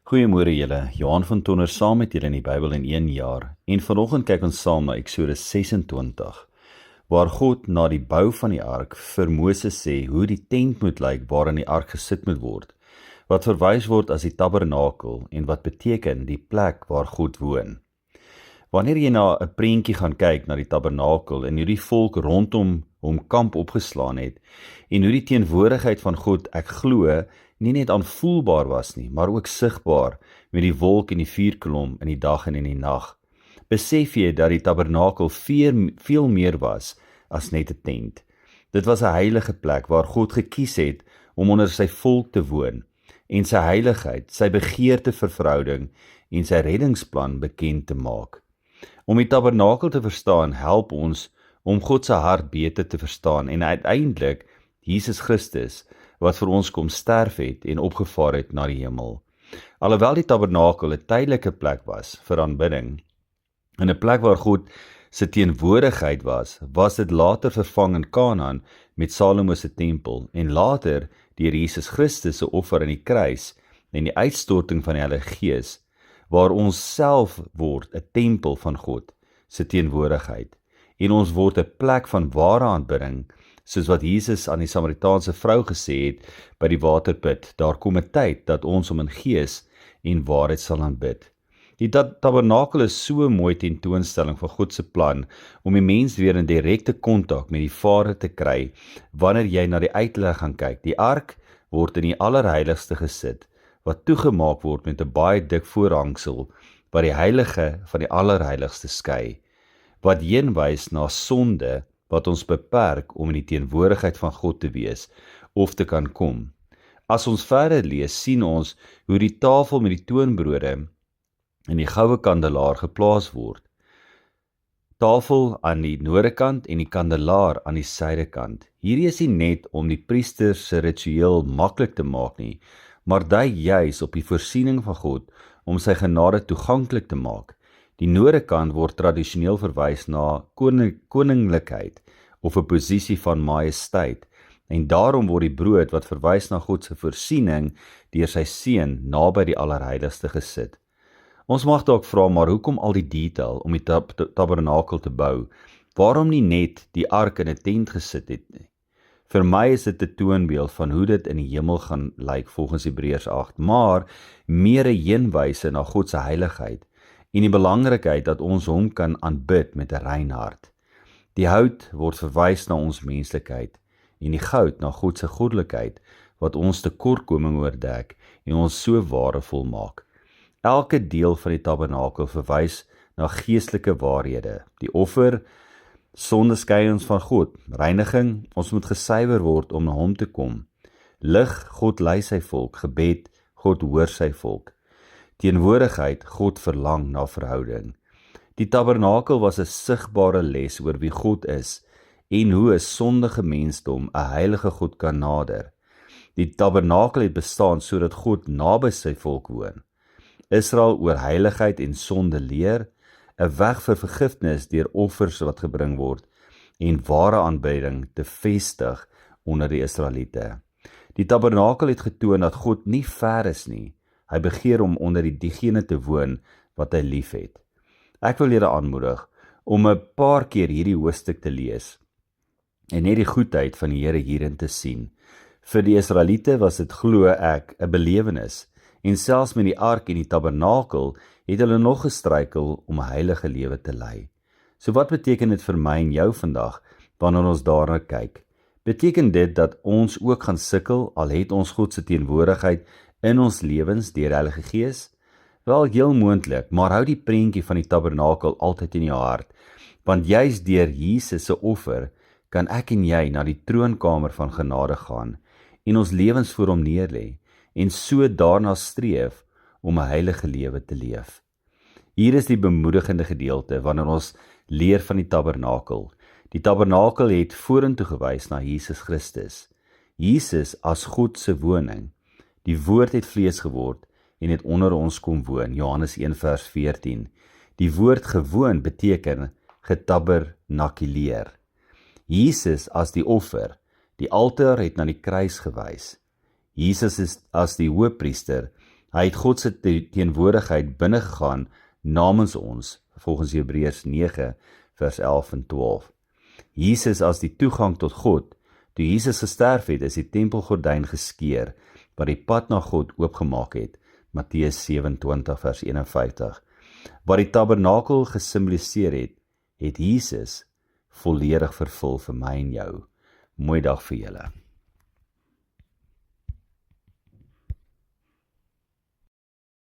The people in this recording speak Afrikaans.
Goeiemôre julle, Johan van Tonner saam met julle in die Bybel in 1 jaar. En vanoggend kyk ons saam na Eksodus 26, waar God na die bou van die ark vir Moses sê hoe die tent moet lyk waarin die ark gesit moet word, wat verwys word as die tabernakel en wat beteken die plek waar God woon. Wanneer jy na 'n prentjie gaan kyk na die tabernakel en hoe die volk rondom hom kamp opgeslaan het en hoe die teenwoordigheid van God, ek glo, nie net aanvoelbaar was nie, maar ook sigbaar met die wolk en die vuurkolom in die dag en in die nag, besef jy dat die tabernakel veel meer was as net 'n tent. Dit was 'n heilige plek waar God gekies het om onder sy volk te woon en sy heiligheid, sy begeerte vir verhouding en sy reddingsplan bekend te maak. Om die tabernakel te verstaan, help ons om God se hart beter te verstaan en uiteindelik Jesus Christus, wat vir ons kom sterf het en opgevaar het na die hemel. Alhoewel die tabernakel 'n tydelike plek was vir aanbidding, en 'n plek waar God se teenwoordigheid was dit later vervang in Kanaan met Salomo se tempel en later deur Jesus Christus se offer aan die kruis en die uitstorting van die Heilige Gees, waar ons self word 'n tempel van God se teenwoordigheid en ons word 'n plek van ware aanbidding, soos wat Jesus aan die Samaritaanse vrou gesê het by die waterput, daar kom 'n tyd dat ons hom in gees en waarheid sal aanbid. Die tabernakel is so 'n mooi tentoonstelling van God se plan om die mens weer in direkte kontak met die Vader te kry wanneer jy na die uitleg gaan kyk. Die ark word in die allerheiligste gesit, wat toegemaak word met 'n baie dik voorhangsel wat die heilige van die allerheiligste skei, wat heenwys na sonde wat ons beperk om in die teenwoordigheid van God te wees of te kan kom. As ons verder lees, sien ons hoe die tafel met die toonbrode en die goue kandelaar geplaas word. Tafel aan die noordekant en die kandelaar aan die suidekant. Hierdie is nie net om die priester se ritueel maklik te maak nie, maar dui juis op die voorsiening van God om sy genade toeganklik te maak. Die noordekant word tradisioneel verwys na koninglikheid of 'n posisie van majesteit, en daarom word die brood wat verwys na God se voorsiening deur sy seun naby die allerheiligste gesit. Ons mag dalk vra, maar hoekom al die detail om die tabernakel te bou? Waarom nie net die ark in 'n tent gesit het nie? Vir my is dit 'n toonbeeld van hoe dit in die hemel gaan lyk volgens Hebreërs 8, maar meer 'n heenwyse na God se heiligheid en die belangrikheid dat ons hom kan aanbid met 'n rein hart. Die hout word verwys na ons menslikheid en die goud na God se goddelikheid wat ons tekortkoming oordek en ons so waardevol maak. Elke deel van die tabernakel verwys na geestelike waarhede. Die offer, sondeskei ons van God, reiniging, ons moet gesuiwer word om na hom te kom. Lig, God lei sy volk, gebed, God hoor sy volk. Teenwoordigheid, God verlang na verhouding. Die tabernakel was 'n sigbare les oor wie God is en hoe 'n sondige mensdom 'n heilige God kan nader. Die tabernakel het bestaan sodat God naby sy volk woon. Israel oor heiligheid en sonde leer, 'n weg vir vergifnis deur offers wat gebring word en ware aanbidding te vestig onder die Israeliete. Die tabernakel het getoon dat God nie ver is nie. Hy begeer om onder diegene te woon wat hy liefhet. Ek wil julle aanmoedig om 'n paar keer hierdie hoofstuk te lees en net die goedheid van die Here hierin te sien. Vir die Israeliete was dit, glo ek, 'n belewenis, en selfs met die ark en die tabernakel het hulle nog gestruikel om 'n heilige lewe te lei. So wat beteken dit vir my en jou vandag wanneer ons daarna kyk? Beteken dit dat ons ook gaan sukkel al het ons God se teenwoordigheid in ons lewens deur die Heilige Gees? Wel, heel moontlik, maar hou die prentjie van die tabernakel altyd in jou hart, want juis deur Jesus se offer kan ek en jy na die troonkamer van genade gaan en ons lewens voor hom neerlê en so daarna streef om 'n heilige lewe te leef. Hier is die bemoedigende gedeelte wanneer ons leer van die tabernakel. Die tabernakel het vorentoe gewys na Jesus Christus. Jesus as God se woning. Die woord het vlees geword en het onder ons kom woon. Johannes 1 vers 14. Die woord gewoon beteken getabernakuleer. Jesus as die offer. Die altaar het na die kruis gewys. Jesus is as die hoëpriester Hy het God se teenwoordigheid binnegegaan namens ons, volgens Hebreërs 9 vers 11 en 12. Jesus as die toegang tot God. Toe Jesus gesterf het, is die tempelgordyn geskeur, wat die pad na God oopgemaak het, Matteus 27 vers 51. Wat die tabernakel gesimboliseer het Jesus volledig vervul vir my en jou. Mooi dag vir julle.